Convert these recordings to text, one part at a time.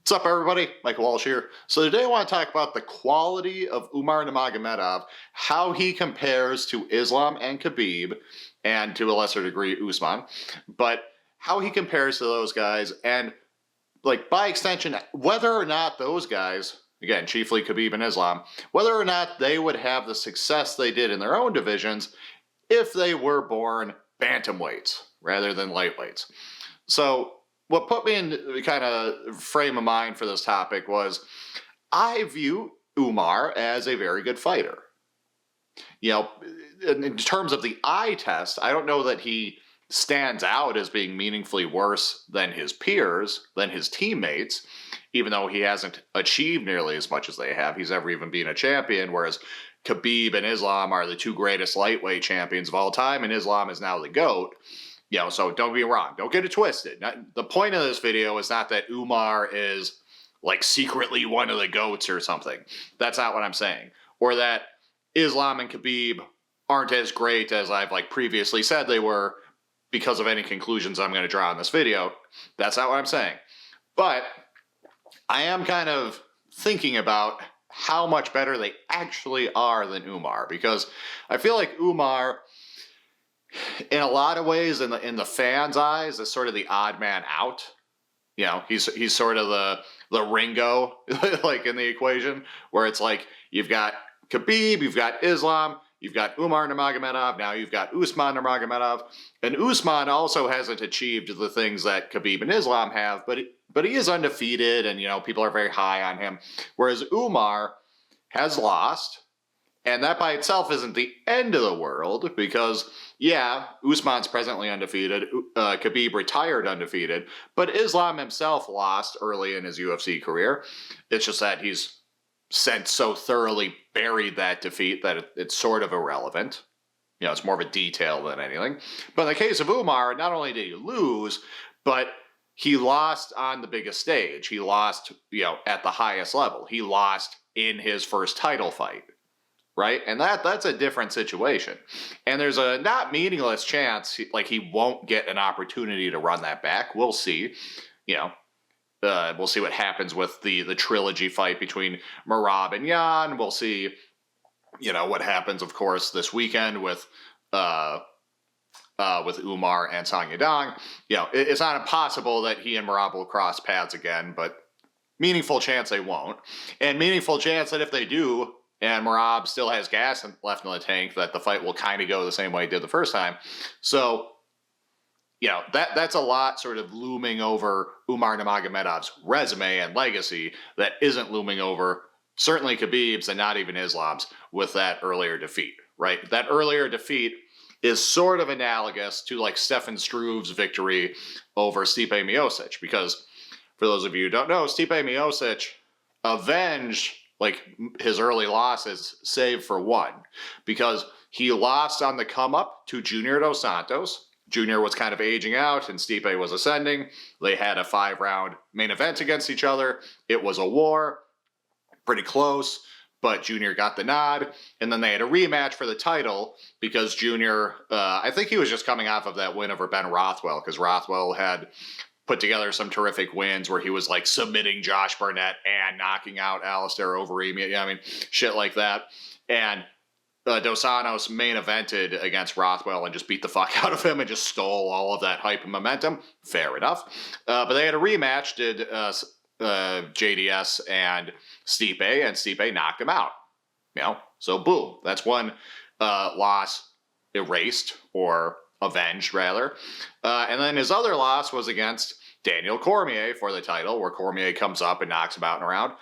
What's up, everybody? Michael Walsh here. So today I want to talk about the quality of Umar Nurmagomedov, how he compares to Islam and Khabib, and to a lesser degree Usman, but how he compares to those guys, and like by extension, whether or not those guys, again, chiefly Khabib and Islam, whether or not they would have the success they did in their own divisions if they were born bantamweights rather than lightweights. So what put me in kind of frame of mind for this topic was I view Umar as a very good fighter. You know, in terms of the eye test, I don't know that he stands out as being meaningfully worse than his peers, than his teammates, even though he hasn't achieved nearly as much as they have. He's never even been a champion, whereas Khabib and Islam are the two greatest lightweight champions of all time, and Islam is now the GOAT. You know, so don't be wrong. Don't get it twisted. The point of this video is not that Umar is like secretly one of the GOATs or something. That's not what I'm saying. Or that Islam and Khabib aren't as great as I've like previously said they were because of any conclusions I'm going to draw in this video. That's not what I'm saying. But I am kind of thinking about how much better they actually are than Umar, because I feel like Umar, in a lot of ways, in the fans' eyes, is sort of the odd man out. You know, he's sort of the Ringo, like in the equation, where it's like you've got Khabib, you've got Islam, you've got Umar Nurmagomedov, now you've got Usman Nurmagomedov, and Usman also hasn't achieved the things that Khabib and Islam have, but he is undefeated, and you know people are very high on him, whereas Umar has lost. And that by itself isn't the end of the world because, yeah, Usman's presently undefeated. Khabib retired undefeated. But Islam himself lost early in his UFC career. It's just that he's since so thoroughly buried that defeat that it's sort of irrelevant. You know, it's more of a detail than anything. But in the case of Umar, not only did he lose, but he lost on the biggest stage. He lost, you know, at the highest level. He lost in his first title fight. Right? And that's a different situation. And there's a not meaningless chance he won't get an opportunity to run that back. We'll see. You know, we'll see what happens with the trilogy fight between Merab and Yan. We'll see, you know, what happens, of course, this weekend with Umar and Song Yadong. You know, it's not impossible that he and Merab will cross paths again, but meaningful chance they won't. And meaningful chance that if they do, and Merab still has gas left in the tank, that the fight will kind of go the same way it did the first time. So, you know, that's a lot sort of looming over Umar Nurmagomedov's resume and legacy that isn't looming over certainly Khabib's and not even Islam's with that earlier defeat, right? That earlier defeat is sort of analogous to like Stefan Struve's victory over Stipe Miocic, because for those of you who don't know, Stipe Miocic avenged like his early losses save for one, because he lost on the come up to Junior Dos Santos. Junior was kind of aging out and Stipe was ascending. They had a 5-round main event against each other. It was a war, pretty close, but Junior got the nod. And then they had a rematch for the title because Junior, I think he was just coming off of that win over Ben Rothwell, because Rothwell had put together some terrific wins where he was like submitting Josh Barnett and knocking out Alistair Overeem. Yeah, I mean, shit like that. And Dos Santos main evented against Rothwell and just beat the fuck out of him and just stole all of that hype and momentum. Fair enough. But they had a rematch, did JDS and Stipe knocked him out. You know, so boom, that's one loss erased, or avenged rather. And then his other loss was against Daniel Cormier for the title, where Cormier comes up and knocks him out in a round.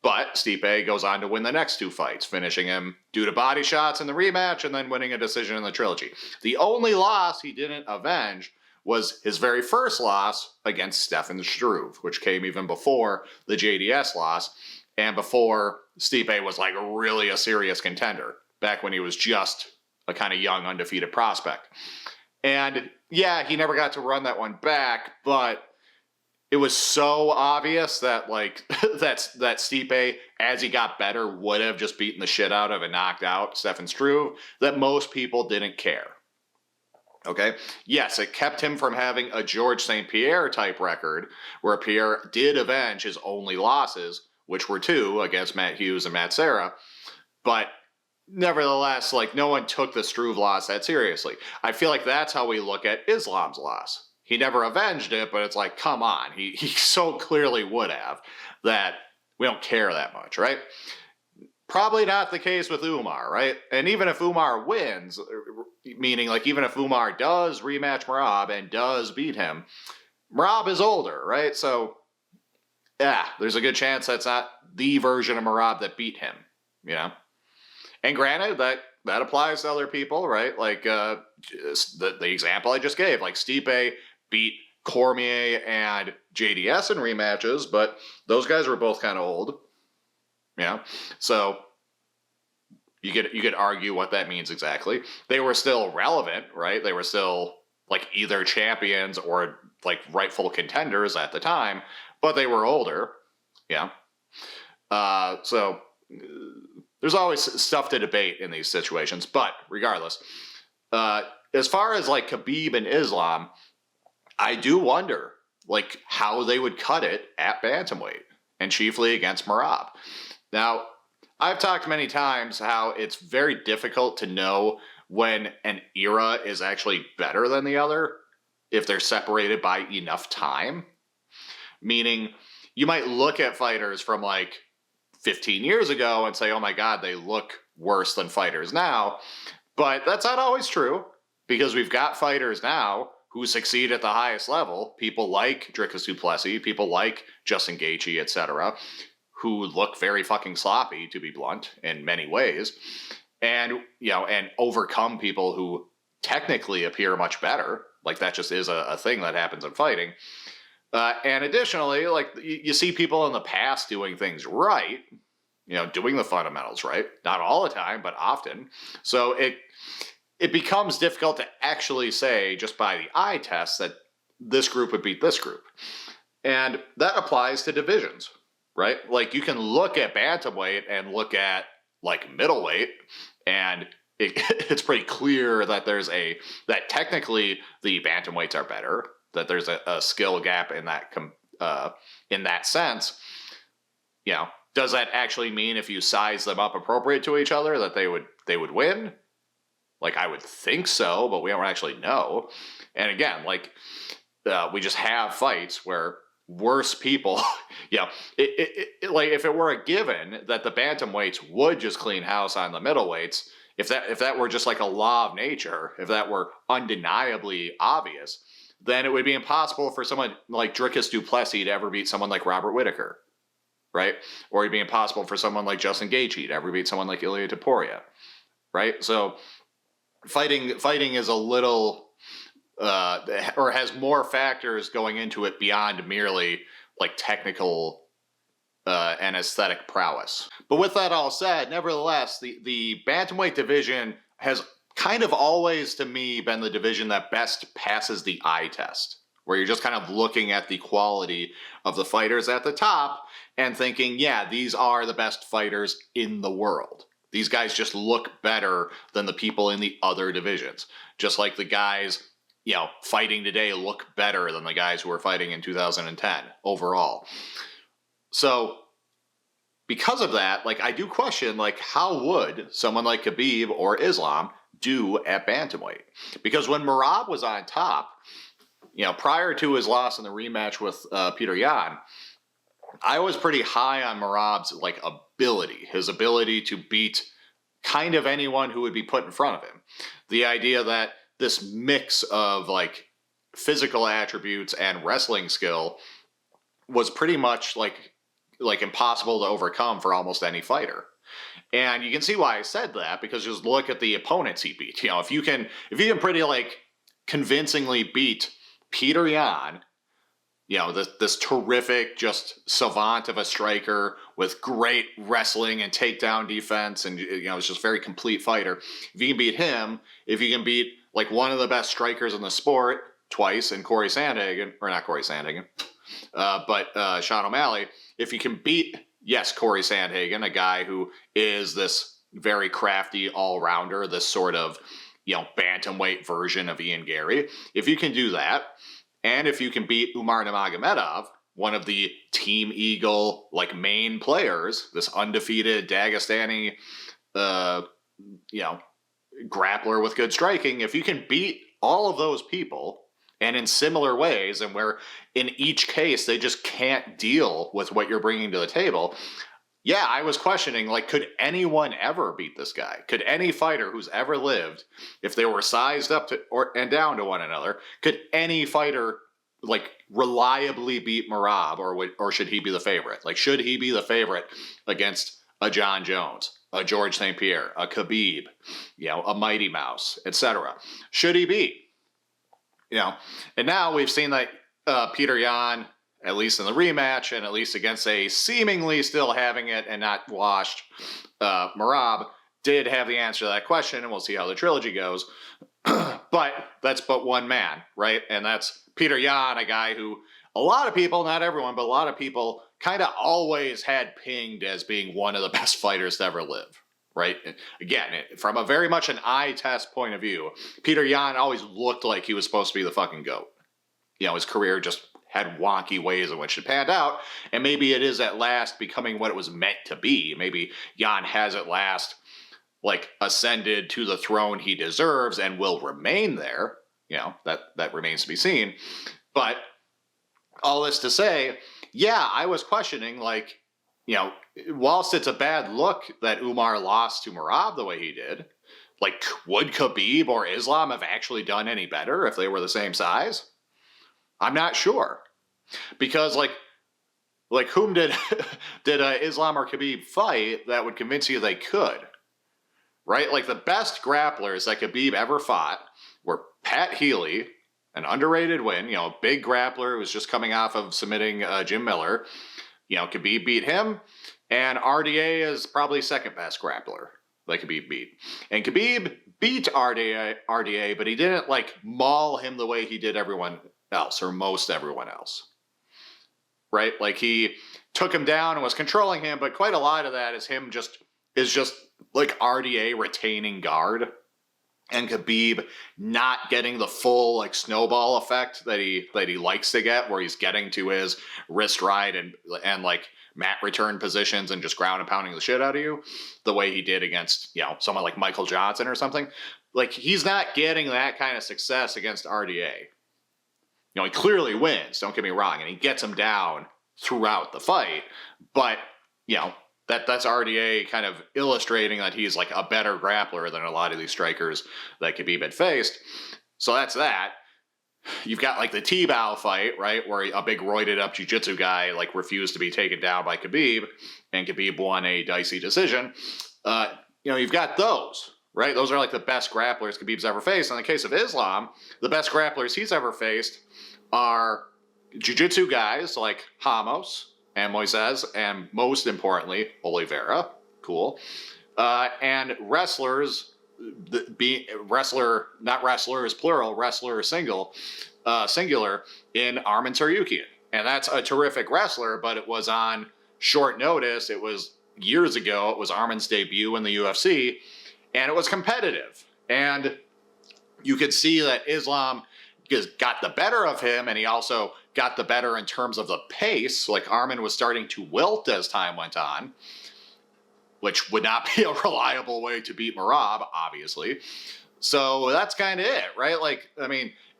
But Stipe goes on to win the next two fights, finishing him due to body shots in the rematch and then winning a decision in the trilogy. The only loss he didn't avenge was his very first loss against Stefan Struve, which came even before the JDS loss and before Stipe was like really a serious contender, back when he was just a kind of young undefeated prospect. And yeah, he never got to run that one back, but it was so obvious that like that Stipe, as he got better, would have just beaten the shit out of and knocked out Stefan Struve, that most people didn't care. Okay. Yes, it kept him from having a George St. Pierre type record where Pierre did avenge his only losses, which were 2 against Matt Hughes and Matt Serra. But nevertheless, like, no one took the Struve loss that seriously. I feel like that's how we look at Islam's loss. He never avenged it, but it's like, come on. He so clearly would have that we don't care that much, right? Probably not the case with Umar, right? And even if Umar wins, meaning like even if Umar does rematch Merab and does beat him, Merab is older, right? So, yeah, there's a good chance that's not the version of Merab that beat him, you know? And granted, that applies to other people, right? Like the example I just gave, like Stipe beat Cormier and JDS in rematches, but those guys were both kind of old. Yeah, so you could argue what that means exactly. They were still relevant, right? They were still like either champions or like rightful contenders at the time, but they were older. Yeah. So there's always stuff to debate in these situations, but regardless, as far as like Khabib and Islam, I do wonder like how they would cut it at bantamweight and chiefly against Merab. Now, I've talked many times how it's very difficult to know when an era is actually better than the other if they're separated by enough time. Meaning, you might look at fighters from like 15 years ago and say, oh my God, they look worse than fighters now. But that's not always true because we've got fighters now who succeed at the highest level. People like Dricus du Plessis, people like Justin Gaethje, etc., who look very fucking sloppy, to be blunt, in many ways, and and overcome people who technically appear much better. Like that just is a thing that happens in fighting. And additionally, like you see people in the past doing things right, doing the fundamentals right, not all the time, but often. So it becomes difficult to actually say just by the eye test that this group would beat this group, and that applies to divisions. Right? Like you can look at bantamweight and look at like middleweight, and it's pretty clear that that technically the bantamweights are better, that there's a skill gap in that sense. Does that actually mean if you size them up appropriate to each other that they would win? Like I would think so, but we don't actually know. And again, like we just have fights where worse people, like if it were a given that the bantamweights would just clean house on the middleweights, if that were just like a law of nature, if that were undeniably obvious, then it would be impossible for someone like Dricus du Plessis to ever beat someone like Robert Whittaker, right? Or it'd be impossible for someone like Justin Gaethje to ever beat someone like Ilia Topuria, right? So fighting is a little or has more factors going into it beyond merely like technical and aesthetic prowess. But with that all said, nevertheless, the bantamweight division has kind of always, to me, been the division that best passes the eye test, where you're just kind of looking at the quality of the fighters at the top and thinking, yeah, these are the best fighters in the world. These guys just look better than the people in the other divisions. Just like the guys fighting today look better than the guys who were fighting in 2010 overall. So because of that, like I do question, like how would someone like Khabib or Islam do at bantamweight? Because when Merab was on top, prior to his loss in the rematch with Peter Yan, I was pretty high on Merab's like ability, his ability to beat kind of anyone who would be put in front of him. The idea that this mix of like physical attributes and wrestling skill was pretty much like impossible to overcome for almost any fighter. And you can see why I said that, because just look at the opponents he beat. If you can pretty like convincingly beat Peter Yan, this terrific, just savant of a striker with great wrestling and takedown defense, and it's just a very complete fighter. If you can beat him, if you can beat like one of the best strikers in the sport twice in Corey Sandhagen, or not Corey Sandhagen, but Sean O'Malley, if you can beat, yes, Corey Sandhagen, a guy who is this very crafty all-rounder, this sort of bantamweight version of Ian Gary, if you can do that, and if you can beat Umar Nurmagomedov, one of the Team Eagle main players, this undefeated Dagestani, grappler with good striking, if you can beat all of those people, and in similar ways, and where in each case they just can't deal with what you're bringing to the table. Yeah, I was questioning, could anyone ever beat this guy? Could any fighter who's ever lived, if they were sized up to and down to one another, could any fighter reliably beat Merab, or should he be the favorite? Should he be the favorite against a John Jones, a George St. Pierre, a Khabib, a Mighty Mouse, etc.? Should he be? And now we've seen that Peter Yan, at least in the rematch, and at least against a seemingly still having it and not washed Merab, did have the answer to that question, and we'll see how the trilogy goes. But that's but one man, right? And that's Peter Yan, a guy who a lot of people, not everyone, but a lot of people kind of always had pinged as being one of the best fighters to ever live, right? Again, from a very much an eye test point of view, Peter Yan always looked like he was supposed to be the fucking GOAT. His career just had wonky ways in which it panned out, and maybe it is at last becoming what it was meant to be. Maybe Yan has at last ascended to the throne he deserves and will remain there. That remains to be seen. But all this to say, yeah, I was questioning, whilst it's a bad look that Umar lost to Merab the way he did, would Khabib or Islam have actually done any better if they were the same size? I'm not sure. Because, whom did Islam or Khabib fight that would convince you they could? Right? The best grapplers that Khabib ever fought were Pat Healy, an underrated win, a big grappler who was just coming off of submitting Jim Miller. Khabib beat him, and RDA is probably second best grappler that Khabib beat. And Khabib beat RDA, but he didn't maul him the way he did everyone else, or most everyone else. Right? He took him down and was controlling him, but quite a lot of that is him just RDA retaining guard, and Khabib not getting the full snowball effect that he likes to get, where he's getting to his wrist right and mat return positions and just ground and pounding the shit out of you, the way he did against someone like Michael Johnson or something. He's not getting that kind of success against RDA. He clearly wins, don't get me wrong, and he gets him down throughout the fight, but that's RDA kind of illustrating that he's a better grappler than a lot of these strikers that Khabib had faced. So that's that. You've got the T-Bow fight, right, where a big roided up jiu-jitsu guy refused to be taken down by Khabib, and Khabib won a dicey decision. You've got those, right? Those are the best grapplers Khabib's ever faced. In the case of Islam, the best grapplers he's ever faced are jiu-jitsu guys like Ramos and Moises, and most importantly, Oliveira, cool, and wrestlers, not wrestlers plural, wrestler singular, in Arman Tsarukyan. And that's a terrific wrestler, but it was on short notice. It was years ago. It was Arman's debut in the UFC, and it was competitive. And you could see that Islam got the better of him, and he also got the better in terms of the pace. Arman was starting to wilt as time went on, which would not be a reliable way to beat Merab, obviously. So that's kind of it, right?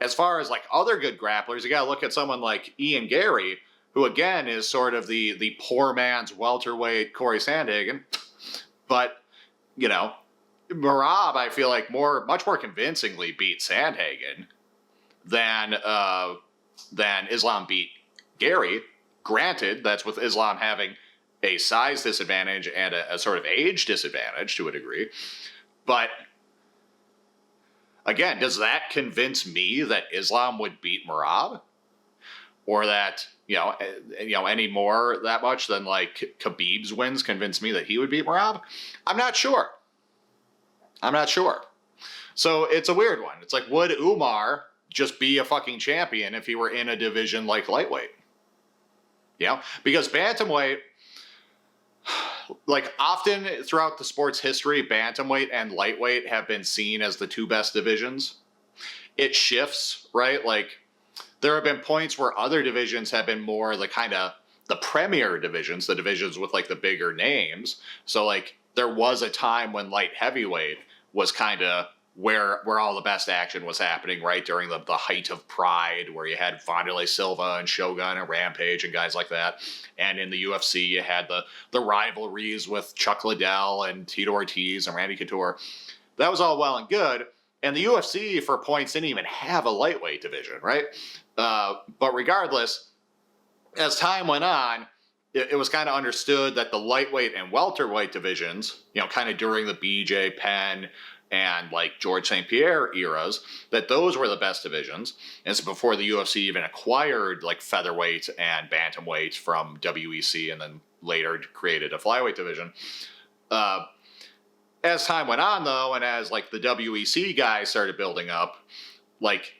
As far as other good grapplers, you got to look at someone like Ian Gary, who again is sort of the poor man's welterweight Corey Sandhagen. But, Merab, I feel much more convincingly beat Sandhagen than Islam beat Gary. Granted, that's with Islam having a size disadvantage and a sort of age disadvantage to a degree. But again, does that convince me that Islam would beat Merab? Or that, any more that much than Khabib's wins convince me that he would beat Merab? I'm not sure. So it's a weird one. It's would Umar just be a fucking champion if he were in a division like lightweight? Because bantamweight, like often throughout the sport's history, bantamweight and lightweight have been seen as the two best divisions. It shifts, right? Like there have been points where other divisions have been more the kind of the premier divisions, the divisions with like the bigger names. So like there was a time when light heavyweight was kind of where all the best action was happening, right? During the height of Pride, where you had Wanderlei Silva and Shogun and Rampage and guys like that. And in the UFC, you had the rivalries with Chuck Liddell and Tito Ortiz and Randy Couture. That was all well and good. And the UFC, for points, didn't even have a lightweight division, right? But regardless, as time went on, it was kind of understood that the lightweight and welterweight divisions, kind of during the BJ Penn and like George St. Pierre eras, that those were the best divisions. And it's before the UFC even acquired like featherweight and bantamweight from WEC and then later created a flyweight division. As time went on though, and as like the WEC guys started building up, like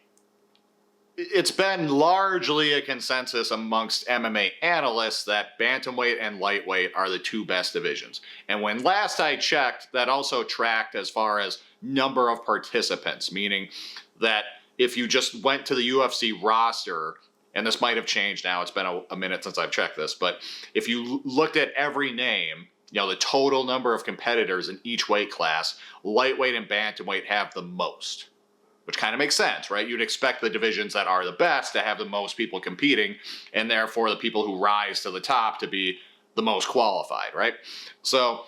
it's been largely a consensus amongst MMA analysts that bantamweight and lightweight are the two best divisions. And when last I checked, that also tracked as far as number of participants, meaning that if you just went to the UFC roster, and this might have changed now, it's been a minute since I've checked this, but if you looked at every name, the total number of competitors in each weight class, lightweight and bantamweight have the most. Which kind of makes sense, right? You'd expect the divisions that are the best to have the most people competing, and therefore the people who rise to the top to be the most qualified, right? So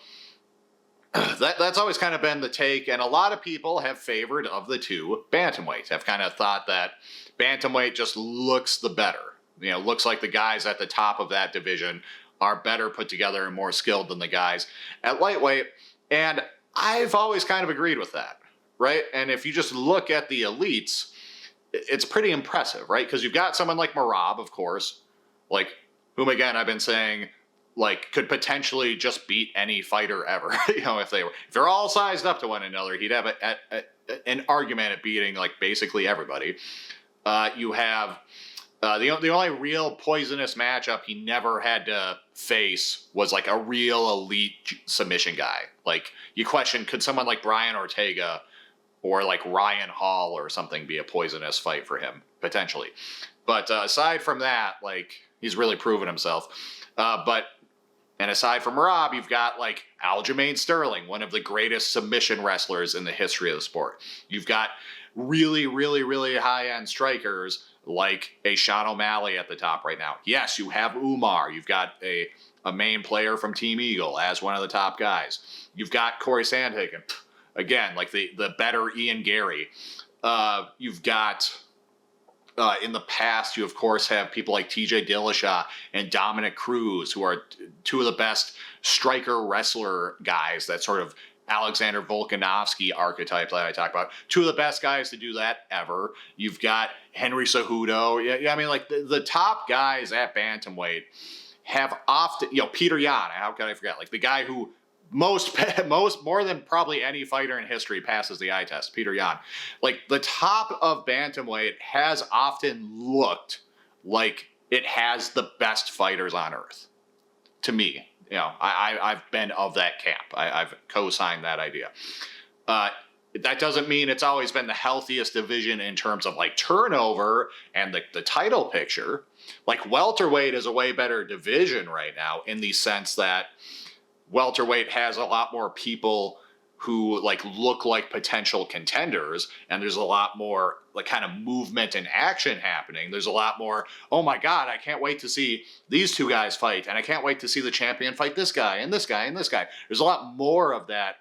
that's always kind of been the take, and a lot of people have favored of the two bantamweights, have kind of thought that bantamweight just looks the better. Looks like the guys at the top of that division are better put together and more skilled than the guys at lightweight, and I've always kind of agreed with that. Right? And if you just look at the elites, it's pretty impressive, right? Because you've got someone like Merab, of course, like whom again I've been saying like could potentially just beat any fighter ever. If they're all sized up to one another, he'd have an argument at beating like basically everybody. You have the only real poisonous matchup he never had to face was like a real elite submission guy. Like you question, could someone like Brian Ortega or like Ryan Hall or something be a poisonous fight for him, potentially. But aside from that, like, he's really proven himself. And aside from Rob, you've got like Aljamain Sterling, one of the greatest submission wrestlers in the history of the sport. You've got really, really, really high-end strikers like a Sean O'Malley at the top right now. Yes, you have Umar. You've got a main player from Team Eagle as one of the top guys. You've got Corey Sandhagen. Again, like the better Ian Gary. You've got, in the past, you of course have people like TJ Dillashaw and Dominic Cruz, who are two of the best striker wrestler guys, that sort of Alexander Volkanovski archetype that I talk about. Two of the best guys to do that ever. You've got Henry Cejudo. Yeah, I mean, like the top guys at bantamweight have often, Peter Yan, how could I forget? Like the guy who most more than probably any fighter in history passes the eye test, Peter Yan. Like the top of bantamweight has often looked like it has the best fighters on earth. To me, I've been of that camp. I've co-signed that idea. That doesn't mean it's always been the healthiest division in terms of like turnover and the title picture. Like welterweight is a way better division right now in the sense that welterweight has a lot more people who like look like potential contenders, and there's a lot more like kind of movement and action happening. There's a lot more, oh my God, I can't wait to see these two guys fight, and I can't wait to see the champion fight this guy and this guy and this guy. There's a lot more of that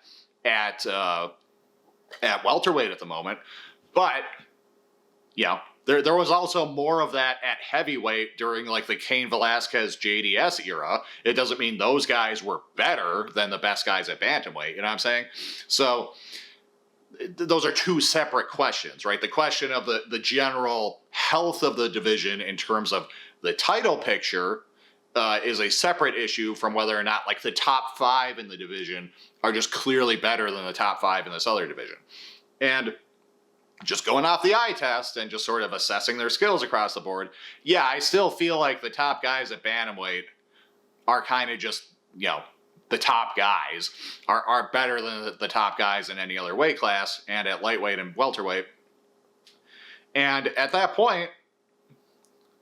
at welterweight at the moment, but there was also more of that at heavyweight during like the Cain Velasquez JDS era. It doesn't mean those guys were better than the best guys at bantamweight. You know what I'm saying? So those are two separate questions, right? The question of the general health of the division in terms of the title picture is a separate issue from whether or not like the top five in the division are just clearly better than the top five in this other division. And just going off the eye test and just sort of assessing their skills across the board, I still feel like the top guys at bantamweight are kind of just, the top guys are better than the top guys in any other weight class and at lightweight and welterweight. And at that point,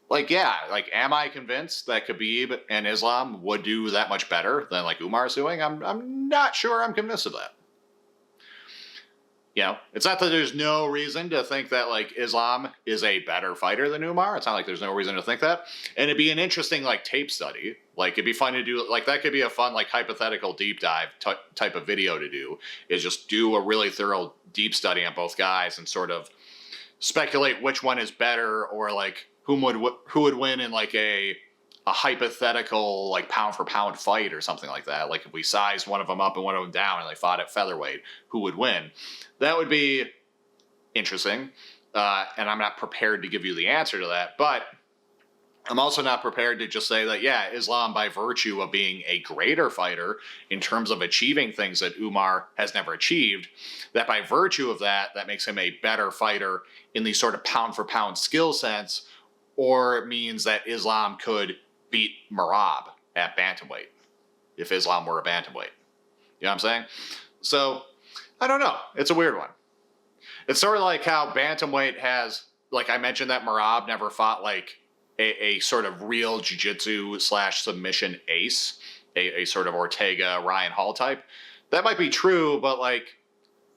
like, yeah, like, am I convinced that Khabib and Islam would do that much better than like Umar's doing? I'm not sure I'm convinced of that. You know, it's not that there's no reason to think that like Islam is a better fighter than Umar. It's not like there's no reason to think that. And it'd be an interesting like tape study. Like, it'd be fun to do, like, that could be a fun like hypothetical deep dive type of video to do, is just do a really thorough deep study on both guys and sort of speculate which one is better, or like who would win in like a hypothetical like pound for pound fight or something like that. Like, if we sized one of them up and one of them down and they fought at featherweight, who would win? That would be interesting. And I'm not prepared to give you the answer to that, but I'm also not prepared to just say that, yeah, Islam, by virtue of being a greater fighter in terms of achieving things that Umar has never achieved, that by virtue of that, that makes him a better fighter in the sort of pound for pound skill sense, or it means that Islam could beat Merab at bantamweight if Islam were a bantamweight. You know what I'm saying? So, I don't know. It's a weird one. It's sort of like how bantamweight has, like I mentioned, that Merab never fought like a sort of real jiu-jitsu / submission ace, a sort of Ortega, Ryan Hall type. That might be true, but like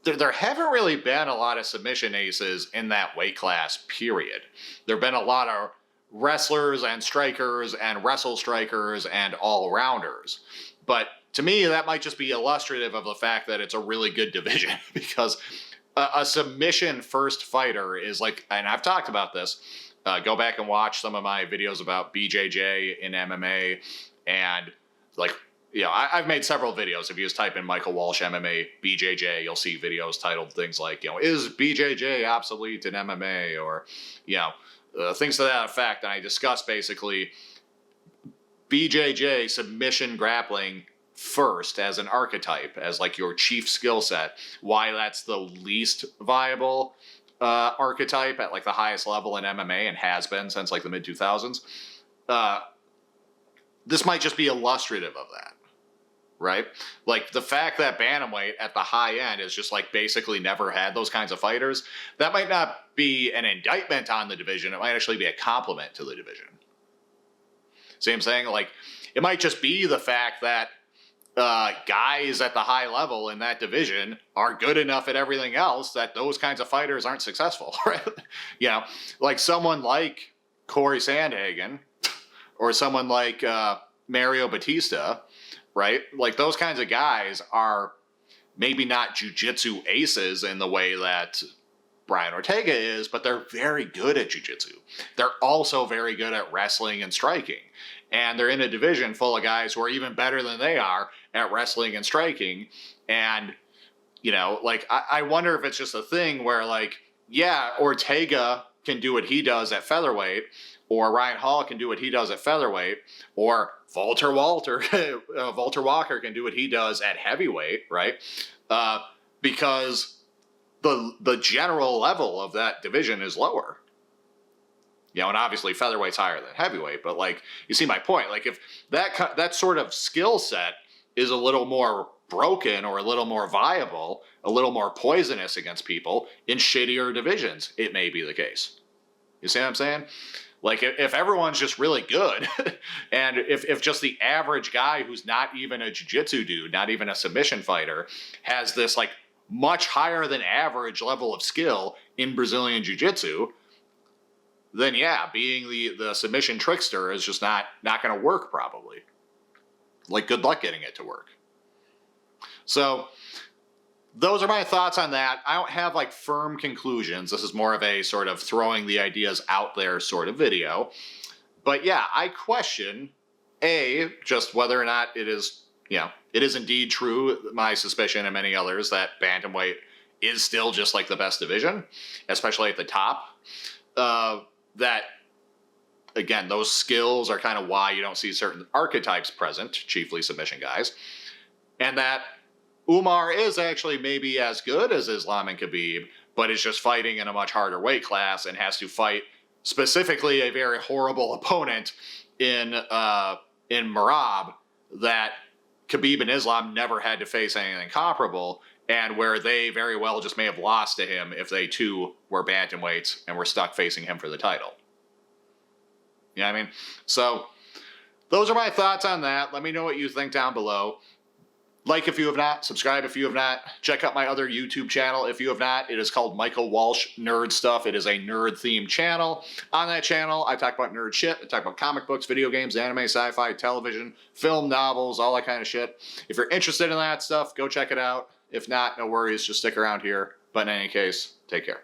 there haven't really been a lot of submission aces in that weight class, period. There have been a lot of wrestlers and strikers and wrestle strikers and all-rounders. But to me, that might just be illustrative of the fact that it's a really good division, because a submission-first fighter is like, and I've talked about this, go back and watch some of my videos about BJJ in MMA, and like, you know, I've made several videos. If you just type in Michael Walsh MMA BJJ, you'll see videos titled things like, you know, is BJJ obsolete in MMA, or, you know, things to that effect. And I discuss basically BJJ submission grappling first as an archetype, as like your chief skill set, why that's the least viable archetype at like the highest level in MMA, and has been since like the mid 2000s. This might just be illustrative of that, right? Like, the fact that bantamweight at the high end is just like basically never had those kinds of fighters, that might not be an indictment on the division. It might actually be a compliment to the division. See what I'm saying? Like, it might just be the fact that guys at the high level in that division are good enough at everything else that those kinds of fighters aren't successful, right? You know, like someone like Corey Sandhagen or someone like Mario Batista, right? Like, those kinds of guys are maybe not jiu-jitsu aces in the way that Brian Ortega is, but they're very good at jiu-jitsu. They're also very good at wrestling and striking. And they're in a division full of guys who are even better than they are at wrestling and striking. And, you know, like, I wonder if it's just a thing where, like, yeah, Ortega can do what he does at featherweight, or Ryan Hall can do what he does at featherweight, or Walter Walker can do what he does at heavyweight, right? Because the general level of that division is lower. You know, and obviously featherweight's higher than heavyweight, but like, you see my point. Like, if that sort of skill set is a little more broken or a little more viable, a little more poisonous against people in shittier divisions, it may be the case. You see what I'm saying? Like, if everyone's just really good, and if just the average guy who's not even a jiu-jitsu dude, not even a submission fighter, has this like much higher than average level of skill in Brazilian jiu-jitsu, then yeah, being the submission trickster is just not going to work, probably. Like, good luck getting it to work. So those are my thoughts on that. I don't have like firm conclusions. This is more of a sort of throwing the ideas out there sort of video. But yeah, I question, just whether or not it is, you know, it is indeed true, my suspicion and many others, that bantamweight is still just like the best division, especially at the top. That, again, those skills are kind of why you don't see certain archetypes present, chiefly submission guys. And that Umar is actually maybe as good as Islam and Khabib, but is just fighting in a much harder weight class and has to fight specifically a very horrible opponent in Merab that Khabib and Islam never had to face anything comparable, and where they very well just may have lost to him if they too were bantamweights and were stuck facing him for the title. You know what I mean? So those are my thoughts on that. Let me know what you think down below. Like if you have not, subscribe if you have not, check out my other YouTube channel if you have not. It is called Michael Walsh Nerd Stuff. It is a nerd-themed channel. On that channel, I talk about nerd shit. I talk about comic books, video games, anime, sci-fi, television, film, novels, all that kind of shit. If you're interested in that stuff, go check it out. If not, no worries, just stick around here. But in any case, take care.